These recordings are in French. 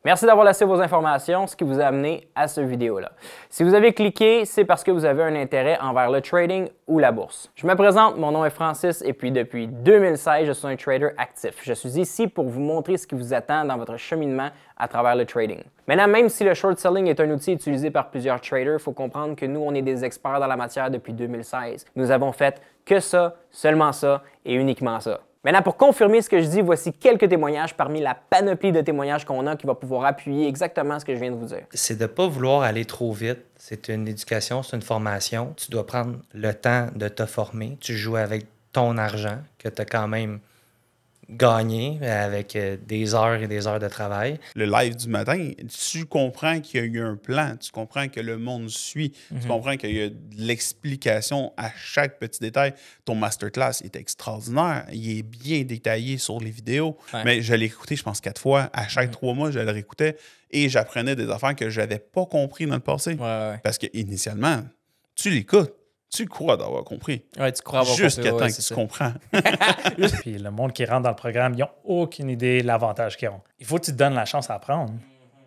Merci d'avoir laissé vos informations, ce qui vous a amené à cette vidéo-là. Si vous avez cliqué, c'est parce que vous avez un intérêt envers le trading ou la bourse. Je me présente, mon nom est Francis et puis depuis 2016, je suis un trader actif. Je suis ici pour vous montrer ce qui vous attend dans votre cheminement à travers le trading. Maintenant, même si le short selling est un outil utilisé par plusieurs traders, il faut comprendre que nous, on est des experts dans la matière depuis 2016. Nous avons fait que ça, seulement ça et uniquement ça. Maintenant, pour confirmer ce que je dis, voici quelques témoignages parmi la panoplie de témoignages qu'on a qui va pouvoir appuyer exactement ce que je viens de vous dire. C'est de ne pas vouloir aller trop vite. C'est une éducation, c'est une formation. Tu dois prendre le temps de te former. Tu joues avec ton argent que tu as quand même gagné avec des heures et des heures de travail. Le live du matin, tu comprends qu'il y a eu un plan, tu comprends que le monde suit, tu comprends qu'il y a de l'explication à chaque petit détail. Ton masterclass est extraordinaire, il est bien détaillé sur les vidéos, mais je l'ai écouté, je pense, 4 fois. À chaque 3 mois, je le réécoutais et j'apprenais des affaires que je n'avais pas compris dans le passé. Parce qu'initialement, tu l'écoutes. Tu crois d'avoir compris. Ouais, tu crois avoir compris. Jusqu'à temps que tu comprends. Puis le monde qui rentre dans le programme, ils n'ont aucune idée de l'avantage qu'ils ont. Il faut que tu te donnes la chance à apprendre.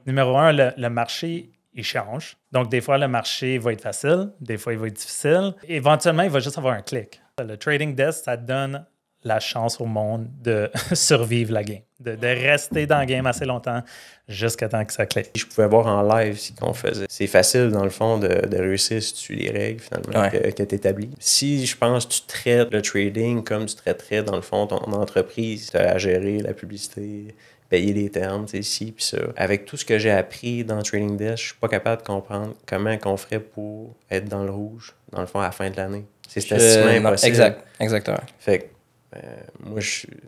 Numéro 1, le marché, il change. Donc, des fois, le marché va être facile. Des fois, il va être difficile. Éventuellement, il va juste avoir un clic. Le trading desk, ça donne la chance au monde de survivre la game, de rester dans le game assez longtemps jusqu'à temps que ça clique. Je pouvais voir en live ce qu'on faisait. C'est facile, dans le fond, de réussir si tu suis les règles, finalement, que tu établis. Si, je pense, tu traites le trading comme tu traiterais, dans le fond, ton entreprise, tu as à gérer la publicité, payer les termes, ci, puis ça. Avec tout ce que j'ai appris dans le Trading Desk, je suis pas capable de comprendre comment on ferait pour être dans le rouge, dans le fond, à la fin de l'année. C'est statistiquement impossible. Exactement. Fait que moi,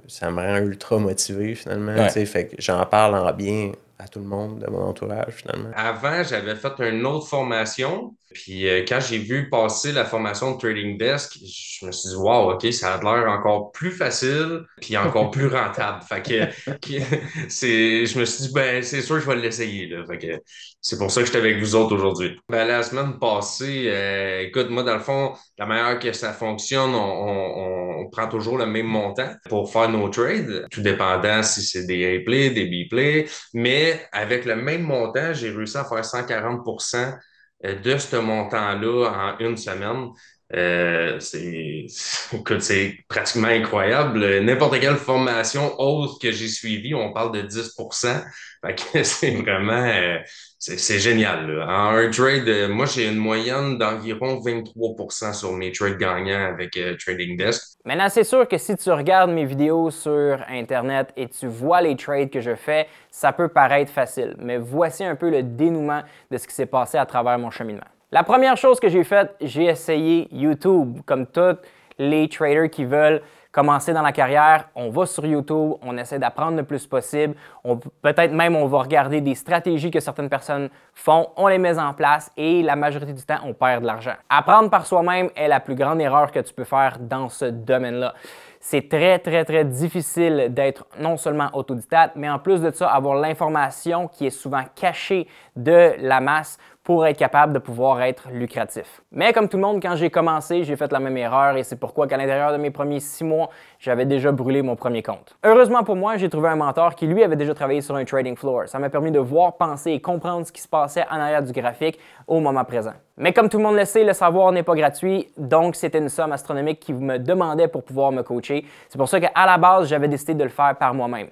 ça me rend ultra motivé, finalement. Fait que j'en parle en bien à tout le monde de mon entourage, finalement. Avant, j'avais fait une autre formation. Puis quand j'ai vu passer la formation de Trading Desk, je me suis dit, wow, OK, ça a l'air encore plus facile puis encore plus rentable. Fait que je me suis dit, ben, c'est sûr que je vais l'essayer, là. Fait que c'est pour ça que j'étais avec vous autres aujourd'hui. Ben, la semaine passée, écoute, moi, dans le fond, la manière que ça fonctionne, on prend toujours le même montant pour faire nos trades, tout dépendant si c'est des A-plays, des B-plays. Mais avec le même montant, j'ai réussi à faire 140% de ce montant-là en une semaine. Écoute, c'est pratiquement incroyable. N'importe quelle formation autre que j'ai suivie, on parle de 10%. Fait que c'est vraiment... c'est génial, là. En un trade, moi, j'ai une moyenne d'environ 23% sur mes trades gagnants avec Trading Desk. Maintenant, c'est sûr que si tu regardes mes vidéos sur Internet et tu vois les trades que je fais, ça peut paraître facile. Mais voici un peu le dénouement de ce qui s'est passé à travers mon cheminement. La première chose que j'ai faite, j'ai essayé YouTube. Comme tous les traders qui veulent commencer dans la carrière, on va sur YouTube, on essaie d'apprendre le plus possible. Peut-être même on va regarder des stratégies que certaines personnes font, on les met en place et la majorité du temps, on perd de l'argent. Apprendre par soi-même est la plus grande erreur que tu peux faire dans ce domaine-là. C'est très, très, très difficile d'être non seulement autodidacte, mais en plus de ça, avoir l'information qui est souvent cachée de la masse pour être capable de pouvoir être lucratif. Mais comme tout le monde, quand j'ai commencé, j'ai fait la même erreur et c'est pourquoi qu'à l'intérieur de mes premiers 6 mois, j'avais déjà brûlé mon premier compte. Heureusement pour moi, j'ai trouvé un mentor qui lui avait déjà travaillé sur un trading floor. Ça m'a permis de voir, penser et comprendre ce qui se passait en arrière du graphique au moment présent. Mais comme tout le monde le sait, le savoir n'est pas gratuit, donc c'était une somme astronomique qui me demandait pour pouvoir me coacher. C'est pour ça qu'à la base, j'avais décidé de le faire par moi-même.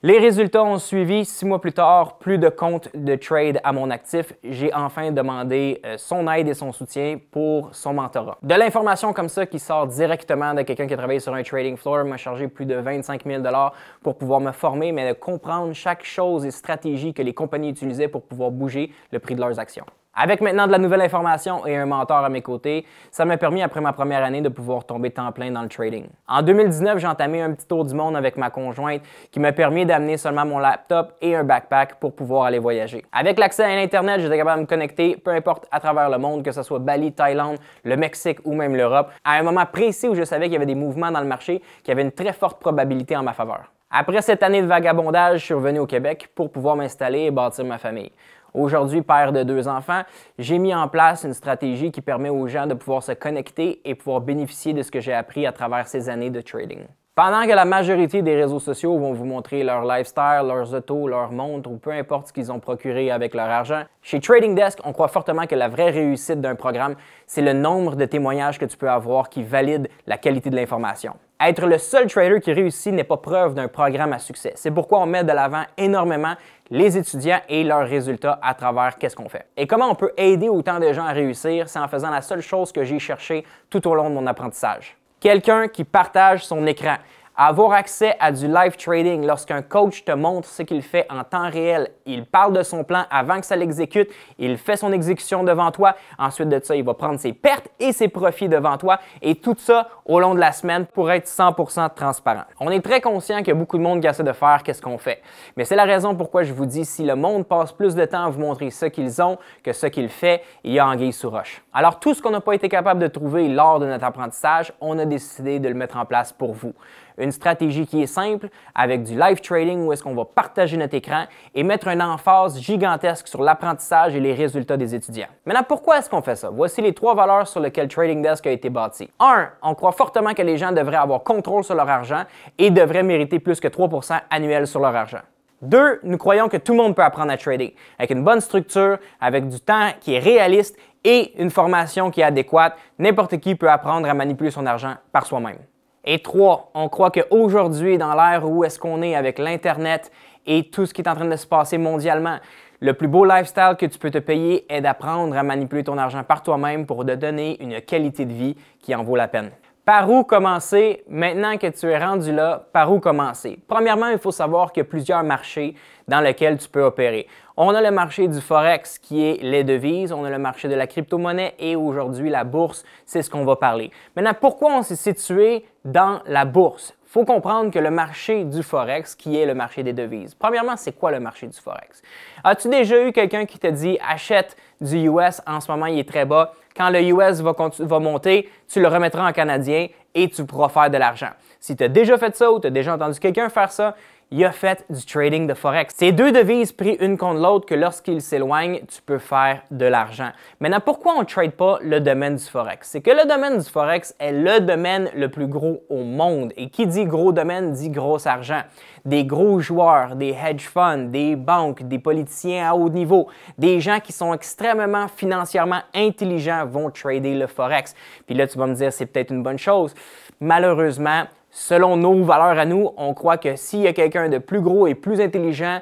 Les résultats ont suivi. 6 mois plus tard, plus de comptes de trade à mon actif. J'ai enfin demandé son aide et son soutien pour son mentorat. De l'information comme ça qui sort directement de quelqu'un qui a travaillé sur un trading floor m'a chargé plus de 25 000 $ pour pouvoir me former, mais de comprendre chaque chose et stratégie que les compagnies utilisaient pour pouvoir bouger le prix de leurs actions. Avec maintenant de la nouvelle information et un mentor à mes côtés, ça m'a permis après ma première année de pouvoir tomber temps plein dans le trading. En 2019, j'ai entamé un petit tour du monde avec ma conjointe qui m'a permis d'amener seulement mon laptop et un backpack pour pouvoir aller voyager. Avec l'accès à l'Internet, j'étais capable de me connecter, peu importe à travers le monde, que ce soit Bali, Thaïlande, le Mexique ou même l'Europe, à un moment précis où je savais qu'il y avait des mouvements dans le marché qui avaient une très forte probabilité en ma faveur. Après cette année de vagabondage, je suis revenu au Québec pour pouvoir m'installer et bâtir ma famille. Aujourd'hui, père de 2 enfants, j'ai mis en place une stratégie qui permet aux gens de pouvoir se connecter et pouvoir bénéficier de ce que j'ai appris à travers ces années de trading. Pendant que la majorité des réseaux sociaux vont vous montrer leur lifestyle, leurs autos, leurs montres ou peu importe ce qu'ils ont procuré avec leur argent, chez Trading Desk, on croit fortement que la vraie réussite d'un programme, c'est le nombre de témoignages que tu peux avoir qui valident la qualité de l'information. Être le seul trader qui réussit n'est pas preuve d'un programme à succès. C'est pourquoi on met de l'avant énormément les étudiants et leurs résultats à travers qu'est-ce qu'on fait. Et comment on peut aider autant de gens à réussir, c'est en faisant la seule chose que j'ai cherchée tout au long de mon apprentissage. Quelqu'un qui partage son écran. Avoir accès à du live trading lorsqu'un coach te montre ce qu'il fait en temps réel. Il parle de son plan avant que ça l'exécute, il fait son exécution devant toi. Ensuite de ça, il va prendre ses pertes et ses profits devant toi et tout ça au long de la semaine pour être 100% transparent. On est très conscient qu'il y a beaucoup de monde qui essaie de faire qu'est-ce qu'on fait. Mais c'est la raison pourquoi je vous dis, si le monde passe plus de temps à vous montrer ce qu'ils ont que ce qu'il fait, il y a anguille sous roche. Alors tout ce qu'on n'a pas été capable de trouver lors de notre apprentissage, on a décidé de le mettre en place pour vous. Une stratégie qui est simple, avec du live trading où est-ce qu'on va partager notre écran et mettre une emphase gigantesque sur l'apprentissage et les résultats des étudiants. Maintenant, pourquoi est-ce qu'on fait ça? Voici les 3 valeurs sur lesquelles Trading Desk a été bâti. 1. On croit fortement que les gens devraient avoir contrôle sur leur argent et devraient mériter plus que 3% annuel sur leur argent. 2. Nous croyons que tout le monde peut apprendre à trader, avec une bonne structure, avec du temps qui est réaliste et une formation qui est adéquate. N'importe qui peut apprendre à manipuler son argent par soi-même. Et 3, on croit qu'aujourd'hui, dans l'ère où est-ce qu'on est avec l'Internet et tout ce qui est en train de se passer mondialement, le plus beau lifestyle que tu peux te payer est d'apprendre à manipuler ton argent par toi-même pour te donner une qualité de vie qui en vaut la peine. Par où commencer? Maintenant que tu es rendu là, par où commencer? Premièrement, il faut savoir qu'il y a plusieurs marchés dans lesquels tu peux opérer. On a le marché du Forex qui est les devises, on a le marché de la crypto-monnaie et aujourd'hui la bourse, c'est ce qu'on va parler. Maintenant, pourquoi on s'est situé dans la bourse? Il faut comprendre que le marché du Forex, qui est le marché des devises. Premièrement, c'est quoi le marché du Forex? As-tu déjà eu quelqu'un qui te dit « achète du US, en ce moment il est très bas, quand le US va monter, tu le remettras en canadien et tu pourras faire de l'argent. » Si tu as déjà fait ça ou tu as déjà entendu quelqu'un faire ça, il a fait du trading de Forex. C'est 2 devises prises une contre l'autre que lorsqu'ils s'éloignent, tu peux faire de l'argent. Maintenant, pourquoi on ne trade pas le domaine du Forex? C'est que le domaine du Forex est le domaine le plus gros au monde. Et qui dit gros domaine dit gros argent. Des gros joueurs, des hedge funds, des banques, des politiciens à haut niveau, des gens qui sont extrêmement financièrement intelligents vont trader le Forex. Puis là, tu vas me dire, c'est peut-être une bonne chose. Malheureusement, selon nos valeurs à nous, on croit que s'il y a quelqu'un de plus gros et plus intelligent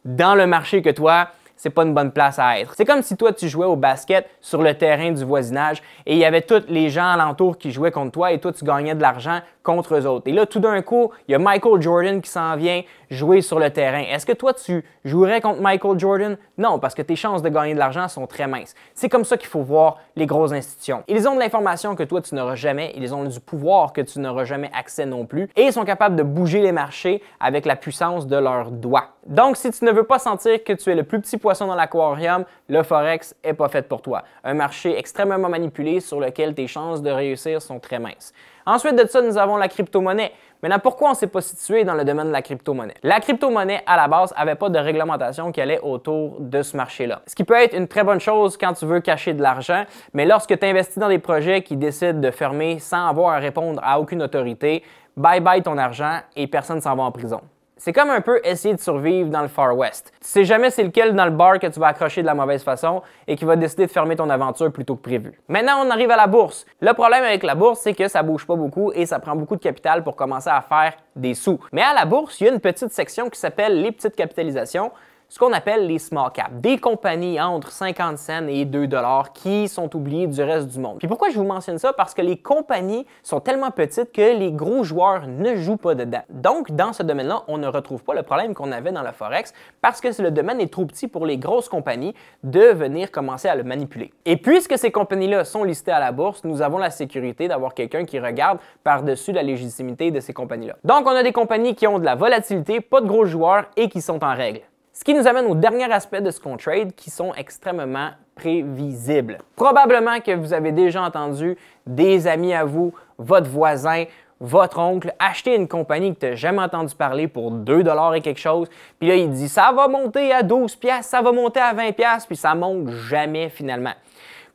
dans le marché que toi, c'est pas une bonne place à être. C'est comme si toi, tu jouais au basket sur le terrain du voisinage et il y avait tous les gens alentour qui jouaient contre toi et toi, tu gagnais de l'argent contre eux autres. Et là, tout d'un coup, il y a Michael Jordan qui s'en vient jouer sur le terrain. Est-ce que toi, tu jouerais contre Michael Jordan? Non, parce que tes chances de gagner de l'argent sont très minces. C'est comme ça qu'il faut voir les grosses institutions. Ils ont de l'information que toi, tu n'auras jamais. Ils ont du pouvoir que tu n'auras jamais accès non plus. Et ils sont capables de bouger les marchés avec la puissance de leurs doigts. Donc, si tu ne veux pas sentir que tu es le plus petit poisson dans l'aquarium, le Forex n'est pas fait pour toi. Un marché extrêmement manipulé sur lequel tes chances de réussir sont très minces. Ensuite de ça, nous avons la crypto-monnaie. Maintenant, pourquoi on ne s'est pas situé dans le domaine de la crypto-monnaie? La crypto-monnaie, à la base, n'avait pas de réglementation qui allait autour de ce marché-là. Ce qui peut être une très bonne chose quand tu veux cacher de l'argent, mais lorsque tu investis dans des projets qui décident de fermer sans avoir à répondre à aucune autorité, bye-bye ton argent et personne ne s'en va en prison. C'est comme un peu essayer de survivre dans le Far West. Tu sais jamais c'est lequel dans le bar que tu vas accrocher de la mauvaise façon et qui va décider de fermer ton aventure plutôt que prévu. Maintenant, on arrive à la bourse. Le problème avec la bourse, c'est que ça bouge pas beaucoup et ça prend beaucoup de capital pour commencer à faire des sous. Mais à la bourse, il y a une petite section qui s'appelle les petites capitalisations, ce qu'on appelle les small caps, des compagnies entre 50 cents et 2 $ qui sont oubliées du reste du monde. Puis pourquoi je vous mentionne ça? Parce que les compagnies sont tellement petites que les gros joueurs ne jouent pas dedans. Donc, dans ce domaine-là, on ne retrouve pas le problème qu'on avait dans le Forex parce que le domaine est trop petit pour les grosses compagnies de venir commencer à le manipuler. Et puisque ces compagnies-là sont listées à la bourse, nous avons la sécurité d'avoir quelqu'un qui regarde par-dessus la légitimité de ces compagnies-là. Donc, on a des compagnies qui ont de la volatilité, pas de gros joueurs et qui sont en règle. Ce qui nous amène au dernier aspect de ce qu'on trade, qui sont extrêmement prévisibles. Probablement que vous avez déjà entendu des amis à vous, votre voisin, votre oncle, acheter une compagnie que tu n'as jamais entendu parler pour 2 $ et quelque chose, puis là, il dit « ça va monter à 12 $, ça va monter à 20 $, puis ça monte jamais finalement.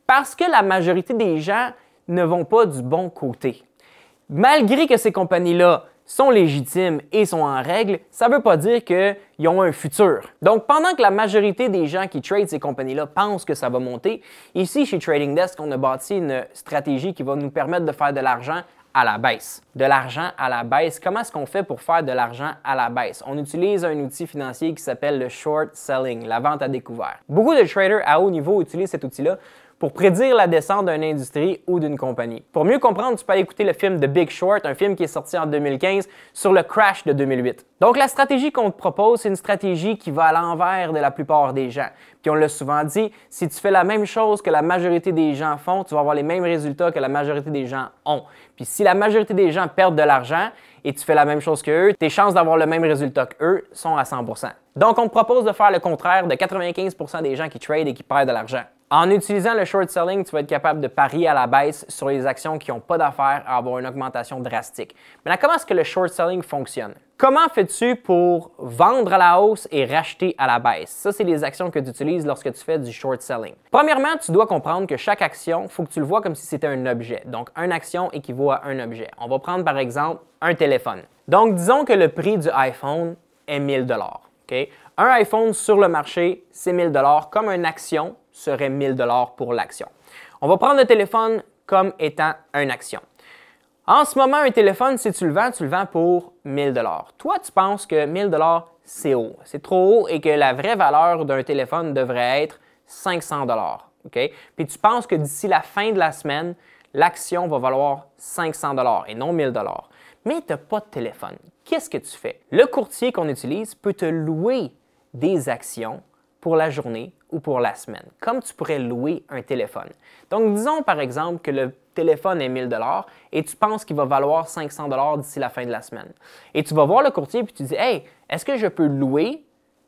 Parce que la majorité des gens ne vont pas du bon côté. Malgré que ces compagnies-là sont légitimes et sont en règle, ça ne veut pas dire qu'ils ont un futur. Donc, pendant que la majorité des gens qui tradent ces compagnies-là pensent que ça va monter, ici, chez Trading Desk, on a bâti une stratégie qui va nous permettre de faire de l'argent à la baisse. De l'argent à la baisse. Comment est-ce qu'on fait pour faire de l'argent à la baisse? On utilise un outil financier qui s'appelle le short selling, la vente à découvert. Beaucoup de traders à haut niveau utilisent cet outil-là pour prédire la descente d'une industrie ou d'une compagnie. Pour mieux comprendre, tu peux aller écouter le film The Big Short, un film qui est sorti en 2015 sur le crash de 2008. Donc, la stratégie qu'on te propose, c'est une stratégie qui va à l'envers de la plupart des gens. Puis on l'a souvent dit, si tu fais la même chose que la majorité des gens font, tu vas avoir les mêmes résultats que la majorité des gens ont. Puis si la majorité des gens perdent de l'argent et tu fais la même chose qu'eux, tes chances d'avoir le même résultat qu'eux sont à 100%. Donc, on te propose de faire le contraire de 95% des gens qui tradent et qui perdent de l'argent. En utilisant le short selling, tu vas être capable de parier à la baisse sur les actions qui n'ont pas d'affaires à avoir une augmentation drastique. Maintenant, comment est-ce que le short selling fonctionne? Comment fais-tu pour vendre à la hausse et racheter à la baisse? Ça, c'est les actions que tu utilises lorsque tu fais du short selling. Premièrement, tu dois comprendre que chaque action, il faut que tu le vois comme si c'était un objet. Donc, une action équivaut à un objet. On va prendre par exemple un téléphone. Donc, disons que le prix du iPhone est 1000 $. Okay? Un iPhone sur le marché, c'est 1000 $, comme une action serait 1000 $ pour l'action. On va prendre le téléphone comme étant une action. En ce moment, un téléphone, si tu le vends pour 1000 $. Toi, tu penses que 1000 $, c'est haut. C'est trop haut et que la vraie valeur d'un téléphone devrait être 500 $. Okay? Puis tu penses que d'ici la fin de la semaine, l'action va valoir 500 $ et non 1000 $. Mais tu n'as pas de téléphone. Qu'est-ce que tu fais? Le courtier qu'on utilise peut te louer des actions pour la journée ou pour la semaine, comme tu pourrais louer un téléphone. Donc, disons par exemple que le téléphone est 1000 $ et tu penses qu'il va valoir 500 $ d'ici la fin de la semaine. Et tu vas voir le courtier et tu dis « Hey, est-ce que je peux louer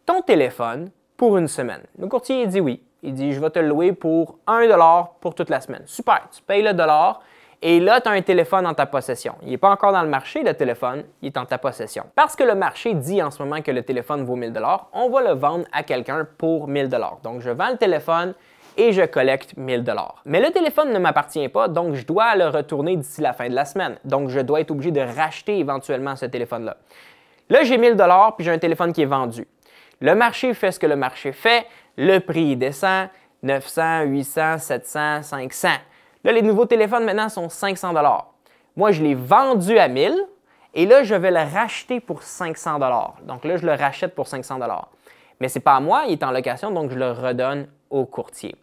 ton téléphone pour une semaine? » Le courtier il dit oui. Il dit « Je vais te le louer pour 1 $ pour toute la semaine. » Super, tu payes le dollar. Et là, tu as un téléphone en ta possession. Il n'est pas encore dans le marché, le téléphone, il est en ta possession. Parce que le marché dit en ce moment que le téléphone vaut 1000 $, on va le vendre à quelqu'un pour 1000 $. Donc, je vends le téléphone et je collecte 1000 $. Mais le téléphone ne m'appartient pas, donc je dois le retourner d'ici la fin de la semaine. Donc, je dois être obligé de racheter éventuellement ce téléphone-là. Là, j'ai 1000 $ puis j'ai un téléphone qui est vendu. Le marché fait ce que le marché fait. Le prix descend, 900, 800, 700, 500. Là, les nouveaux téléphones maintenant sont 500 $. Moi, je l'ai vendu à 1000 et là, je vais le racheter pour 500 $. Donc là, je le rachète pour 500 $. Mais ce n'est pas à moi, il est en location, donc je le redonne au courtier.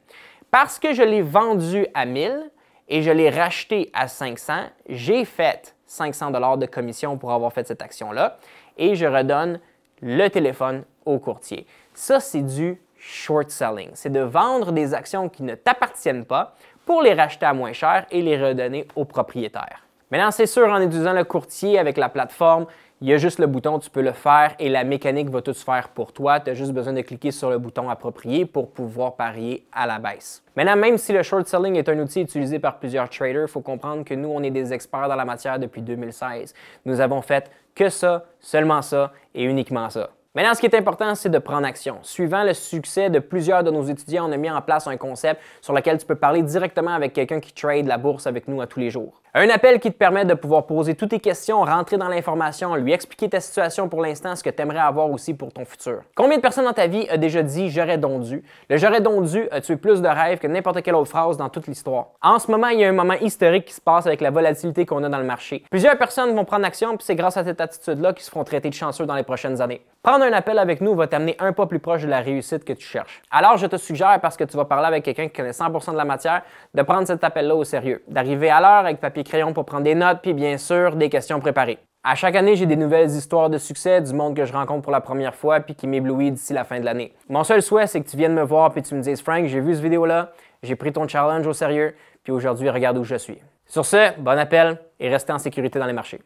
Parce que je l'ai vendu à 1000 et je l'ai racheté à 500, j'ai fait 500 $ de commission pour avoir fait cette action-là et je redonne le téléphone au courtier. Ça, c'est du short selling. C'est de vendre des actions qui ne t'appartiennent pas pour les racheter à moins cher et les redonner aux propriétaires. Maintenant, c'est sûr, en utilisant le courtier avec la plateforme, il y a juste le bouton, tu peux le faire et la mécanique va tout se faire pour toi. Tu as juste besoin de cliquer sur le bouton approprié pour pouvoir parier à la baisse. Maintenant, même si le short selling est un outil utilisé par plusieurs traders, il faut comprendre que nous, on est des experts dans la matière depuis 2016. Nous avons fait que ça, seulement ça et uniquement ça. Maintenant, ce qui est important, c'est de prendre action. Suivant le succès de plusieurs de nos étudiants, on a mis en place un concept sur lequel tu peux parler directement avec quelqu'un qui trade la bourse avec nous à tous les jours. Un appel qui te permet de pouvoir poser toutes tes questions, rentrer dans l'information, lui expliquer ta situation pour l'instant, ce que tu aimerais avoir aussi pour ton futur. Combien de personnes dans ta vie a déjà dit « j'aurais donc dû ». Le « j'aurais donc dû » a tué plus de rêves que n'importe quelle autre phrase dans toute l'histoire. En ce moment, il y a un moment historique qui se passe avec la volatilité qu'on a dans le marché. Plusieurs personnes vont prendre action, puis c'est grâce à cette attitude-là qu'ils se feront traiter de chanceux dans les prochaines années. Prendre un appel avec nous va t'amener un pas plus proche de la réussite que tu cherches. Alors, je te suggère, parce que tu vas parler avec quelqu'un qui connaît 100% de la matière, de prendre cet appel-là au sérieux, d'arriver à l'heure avec papier et crayon pour prendre des notes, puis bien sûr, des questions préparées. À chaque année, j'ai des nouvelles histoires de succès du monde que je rencontre pour la première fois puis qui m'éblouit d'ici la fin de l'année. Mon seul souhait, c'est que tu viennes me voir puis tu me dises « Frank, j'ai vu cette vidéo-là, j'ai pris ton challenge au sérieux, puis aujourd'hui, regarde où je suis. » Sur ce, bon appel et restez en sécurité dans les marchés.